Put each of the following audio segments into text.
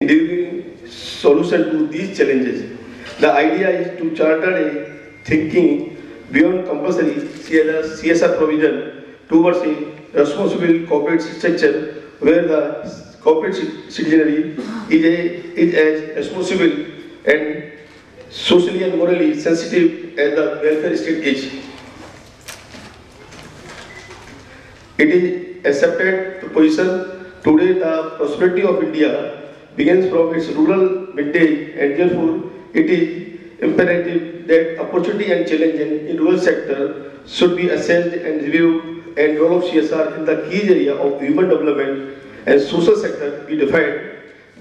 delivering solution to these challenges. The idea is to charter a thinking beyond compulsory CSR provision towards a responsible corporate structure where the corporate citizenry is as responsible and socially and morally sensitive as the welfare state is. It is accepted position today the prosperity of India begins from its rural vintage, and therefore it is imperative that opportunity and challenge in rural sector should be assessed and reviewed, and role of CSR in the key area of human development and social sector be defined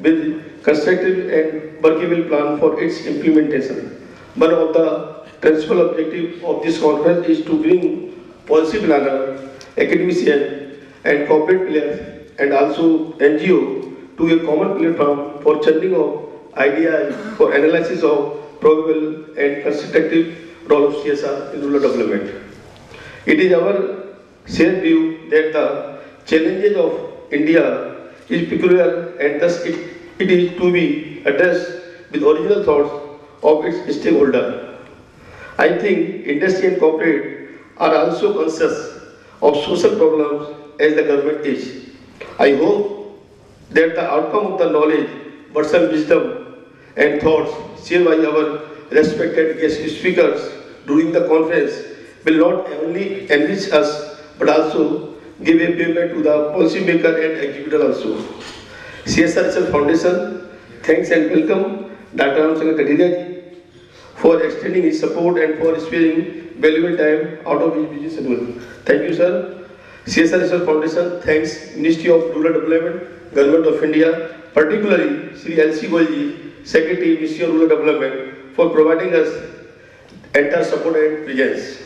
with constructive and workable plan for its implementation. One of the principal objectives of this conference is to bring policy planner, academician and corporate players and also NGO to a common platform for churning of ideas for analysis of probable and constructive role of CSR in rural development. It is our shared view that the challenges of India is peculiar and thus it is to be addressed with original thoughts of its stakeholder. I think industry and corporate are also conscious of social problems as the government is. I hope that the outcome of the knowledge, words and wisdom and thoughts shared by our respected guest speakers during the conference will not only enrich us but also give a payment to the policymaker and executor also. CSR Research Foundation thanks and welcome Dr. Ramsingh Kadiriya for extending his support and for sparing valuable time out of his busy schedule. Thank you, sir. CSR Research Foundation thanks Ministry of Rural Development, Government of India, particularly Sri L.C. Goyalji, Secretary, Ministry of Rural Development, for providing us entire support and presence.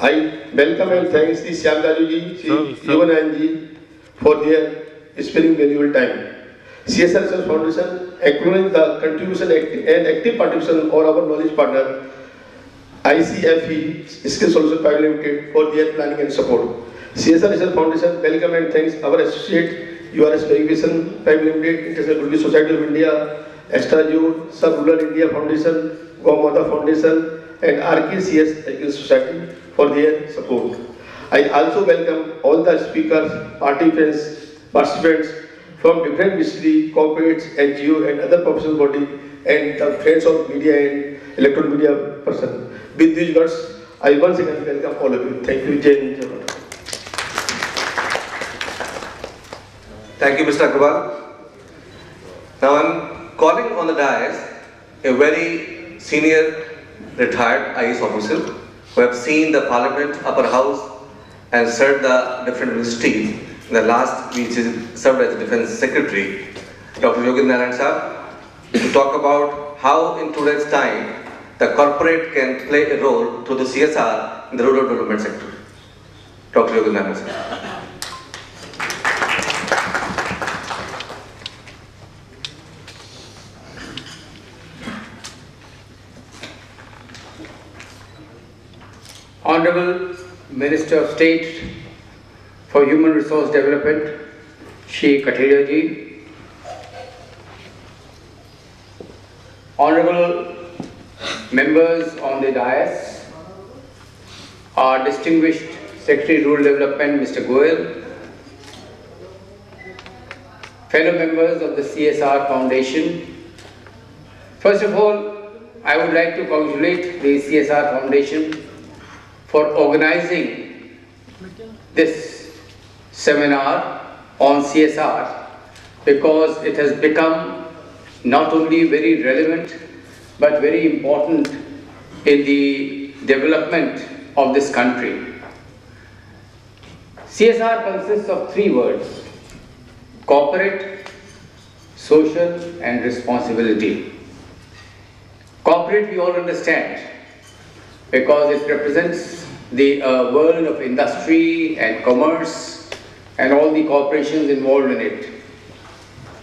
I welcome and thanks Sri Shyam Laluji, Sri Yogananji for their sparing valuable time. CSR Research Foundation acknowledges the contribution and active participation of our knowledge partner, ICFE Skill Solution Private Limited, for their planning and support. CSR Research Foundation welcome and thanks our associate URS Verification Private Limited, International Good Society of India, Extra June, Sub Rural India Foundation, Gaumata Foundation and RKCS Agri Society for their support. I also welcome all the speakers, participants from different ministry, corporates, NGO and other professional bodies and the friends of media and electronic media person. With these words, I once again welcome all of you. Thank you, Jai Hind. Thank you, Mr. Agrawal. Now I'm calling on the dais a very senior retired IAS officer who have seen the Parliament, Upper House and served the different ministries. In the last, which served as the Defence Secretary, Dr. Yogi Narayan Sahab, to talk about how in today's time the corporate can play a role through the CSR in the rural development sector. Dr. Yogi Narayan Sahab. Honorable Minister of State for Human Resource Development, Shri Kadiriya ji, Honorable members on the dais, our distinguished Secretary Rural Development, Mr. Goyal, fellow members of the CSR Foundation. First of all, I would like to congratulate the CSR Foundation for organizing this seminar on CSR, because it has become not only very relevant but very important in the development of this country. CSR consists of three words: corporate, social and responsibility. Corporate we all understand because it represents the world of industry and commerce and all the corporations involved in it.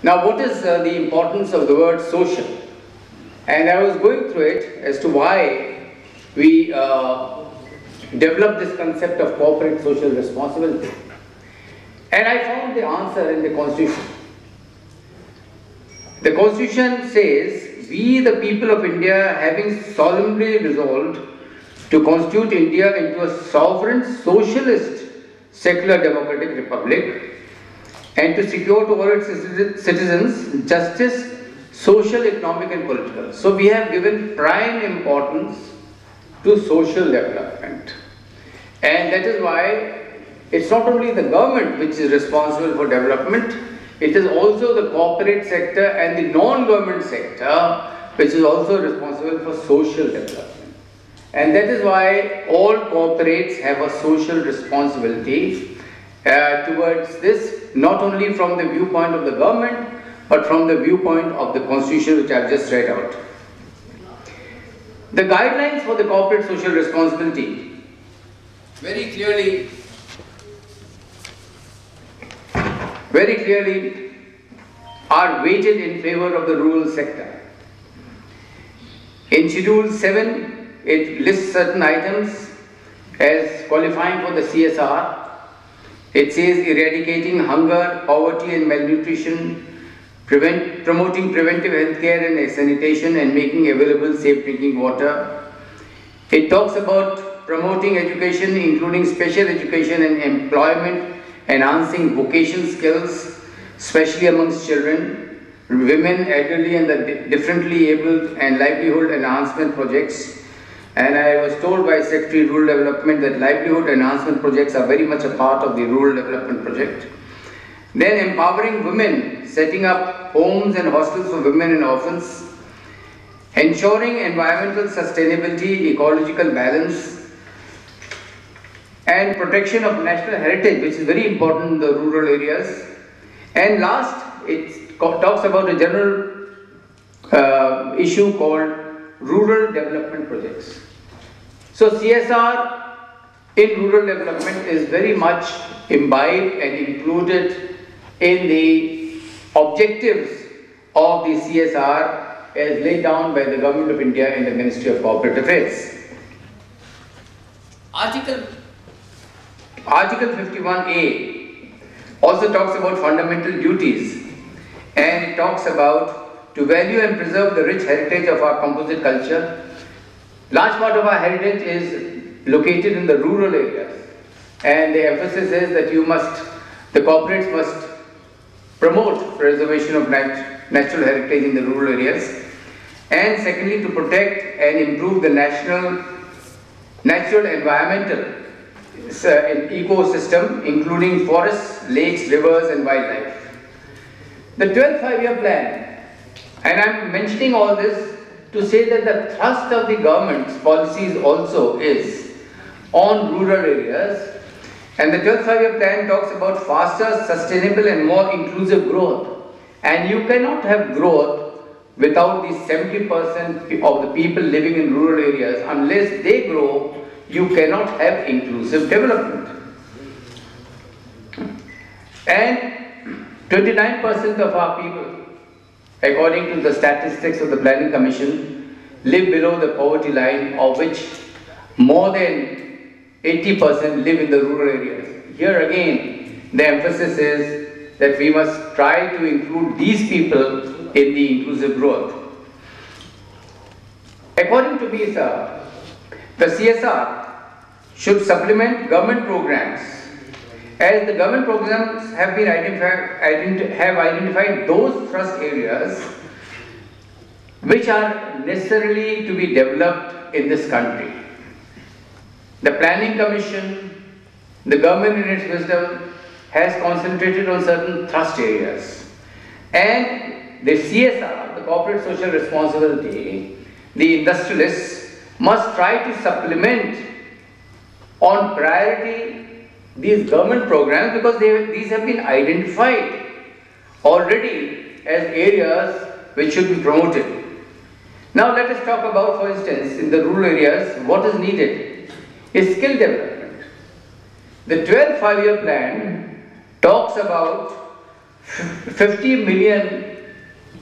Now, what is the importance of the word social? And I was going through it as to why we developed this concept of corporate social responsibility. And I found the answer in the Constitution. The Constitution says, "We, the people of India, having solemnly resolved to constitute India into a sovereign, socialist, secular democratic republic, and to secure to all its citizens justice, social, economic and political." So we have given prime importance to social development. And that is why it's not only the government which is responsible for development, it is also the corporate sector and the non-government sector which is also responsible for social development. And that is why all corporates have a social responsibility towards this, not only from the viewpoint of the government, but from the viewpoint of the Constitution which I have just read out. The guidelines for the corporate social responsibility very clearly are weighted in favor of the rural sector. In Schedule 7, it lists certain items as qualifying for the CSR. It says eradicating hunger, poverty and malnutrition, promoting preventive health care and sanitation, and making available safe drinking water. It talks about promoting education, including special education and employment, enhancing vocation skills, especially amongst children, women, elderly and the differently abled, and livelihood enhancement projects. And I was told by Secretary Rural Development that livelihood enhancement projects are very much a part of the rural development project. Then empowering women, setting up homes and hostels for women and orphans, ensuring environmental sustainability, ecological balance, and protection of national heritage, which is very important in the rural areas. And last, it talks about a general issue called rural development projects. So CSR in rural development is very much imbibed and included in the objectives of the CSR as laid down by the Government of India in the Ministry of Corporate Affairs. Article 51A also talks about fundamental duties, and it talks about to value and preserve the rich heritage of our composite culture. Large part of our heritage is located in the rural areas, and the emphasis is that the corporates must promote preservation of natural heritage in the rural areas, and secondly to protect and improve the natural environmental ecosystem, including forests, lakes, rivers and wildlife. The 12th five-year plan, and I am mentioning all this to say that the thrust of the government's policies also is on rural areas, and the 12th five-year plan talks about faster, sustainable and more inclusive growth. And you cannot have growth without the 70% of the people living in rural areas. Unless they grow, you cannot have inclusive development. And 29% of our people, according to the statistics of the Planning Commission, live below the poverty line, of which more than 80% live in the rural areas. Here again, the emphasis is that we must try to include these people in the inclusive growth. According to me, sir, the CSR should supplement government programs, as the government programs have been identified those thrust areas which are necessarily to be developed in this country. The Planning Commission, the government in its wisdom, has concentrated on certain thrust areas. And the CSR, the corporate social responsibility, the industrialists must try to supplement on priority these government programs, because these have been identified already as areas which should be promoted. Now let us talk about, for instance, in the rural areas, what is needed is skill development. The 12th five-year plan talks about 50 million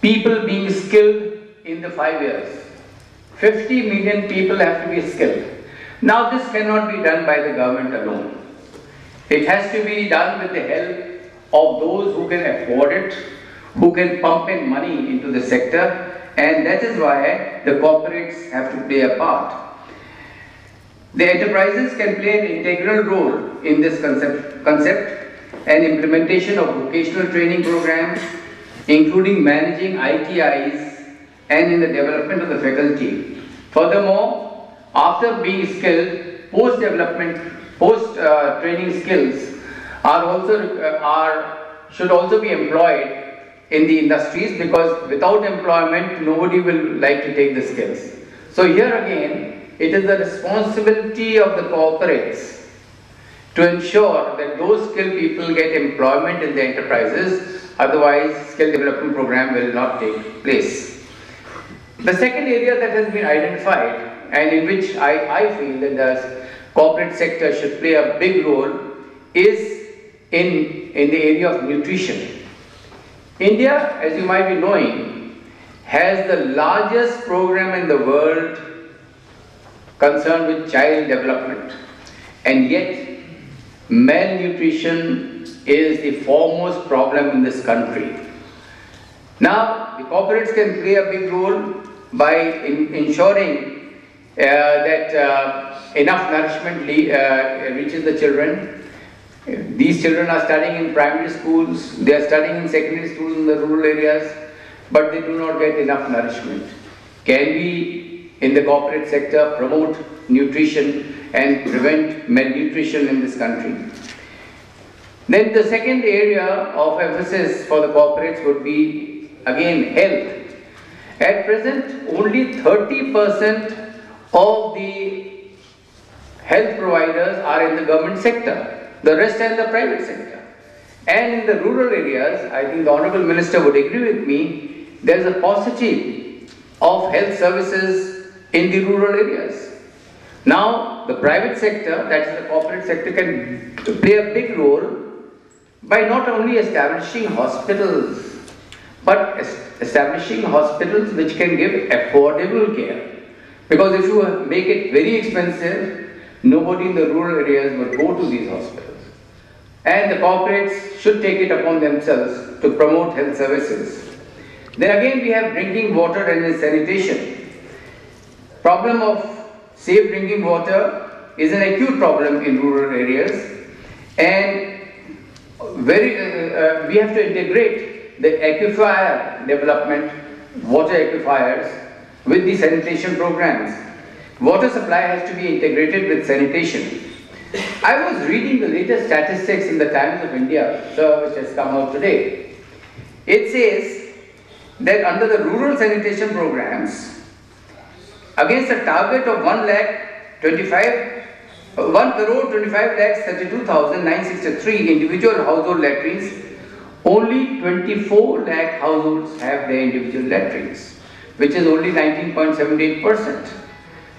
people being skilled in the 5 years. 50 million people have to be skilled. Now this cannot be done by the government alone. It has to be done with the help of those who can afford it, who can pump in money into the sector, and that is why the corporates have to play a part. The enterprises can play an integral role in this concept and implementation of vocational training programs, including managing ITIs and in the development of the faculty. Furthermore, after being skilled, post-training skills should also be employed in the industries, because without employment, nobody will like to take the skills. So here again, it is the responsibility of the corporates to ensure that those skilled people get employment in the enterprises, otherwise skill development program will not take place. The second area that has been identified and in which I feel that the corporate sector should play a big role is in the area of nutrition. India, as you might be knowing, has the largest program in the world concerned with child development, and yet malnutrition is the foremost problem in this country. Now, the corporates can play a big role by ensuring that enough nourishment reaches the children. These children are studying in primary schools, they are studying in secondary schools in the rural areas, but they do not get enough nourishment. Can we, in the corporate sector, promote nutrition and prevent malnutrition in this country? Then the second area of emphasis for the corporates would be, again, health. At present, only 30% of the health providers are in the government sector. The rest are in the private sector. And in the rural areas, I think the Honorable Minister would agree with me, there is a paucity of health services in the rural areas. Now, the private sector, that is the corporate sector, can play a big role by not only establishing hospitals, but establishing hospitals which can give affordable care. Because if you make it very expensive, nobody in the rural areas would go to these hospitals. And the corporates should take it upon themselves to promote health services. Then again, we have drinking water and sanitation. Problem of safe drinking water is an acute problem in rural areas, and we have to integrate the aquifer development, water aquifers, with the sanitation programs. Water supply has to be integrated with sanitation. I was reading the latest statistics in the Times of India, sir, which has come out today. It says that under the rural sanitation programs, against a target of 1,25,32,963 individual household latrines, only 24 lakh households have their individual latrines, which is only 19.78%.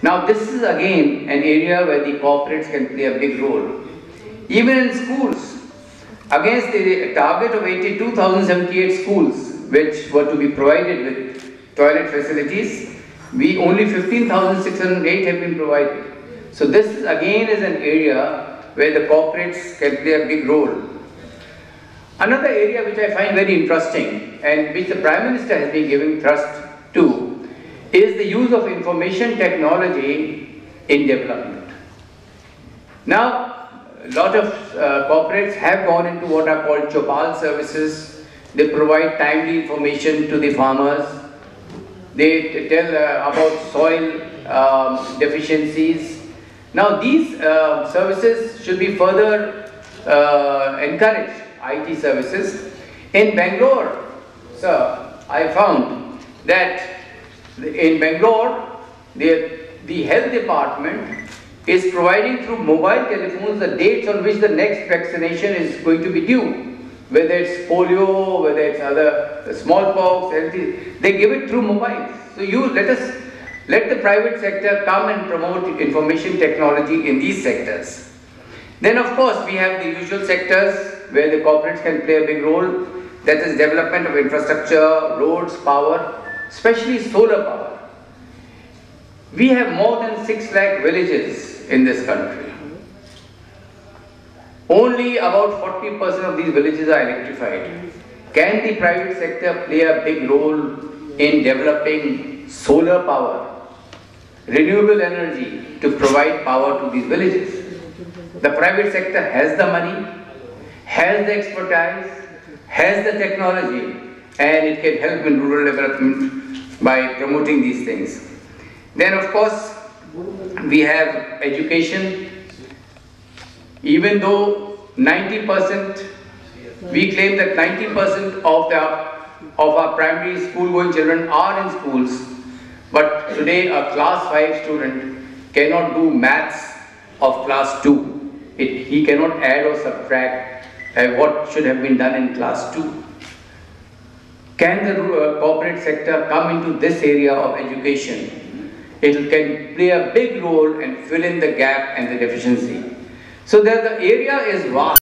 Now this is again an area where the corporates can play a big role. Even in schools, against the target of 82,078 schools which were to be provided with toilet facilities, only 15,608 have been provided. So this again is an area where the corporates can play a big role. Another area which I find very interesting and which the Prime Minister has been giving thrust to is the use of information technology in development. Now, a lot of corporates have gone into what are called Chopal services. They provide timely information to the farmers. They tell about soil deficiencies. Now these services should be further encouraged, IT services. In Bangalore, sir, I found that in Bangalore, the health department is providing through mobile telephones the dates on which the next vaccination is going to be due. Whether it's polio, whether it's other smallpox, anything, they give it through mobiles. So let the private sector come and promote information technology in these sectors. Then of course we have the usual sectors where the corporates can play a big role, that is development of infrastructure, roads, power, especially solar power. We have more than 6 lakh villages in this country. Only about 40% of these villages are electrified. Can the private sector play a big role in developing solar power, renewable energy to provide power to these villages? The private sector has the money, has the expertise, has the technology, and it can help in rural development by promoting these things. Then of course, we have education. Even though 90%, we claim that 90% of our primary school going children are in schools, but today a class 5 student cannot do maths of class 2. He cannot add or subtract what should have been done in class 2. Can the corporate sector come into this area of education? It can play a big role and fill in the gap and the deficiency. So that the area is vast.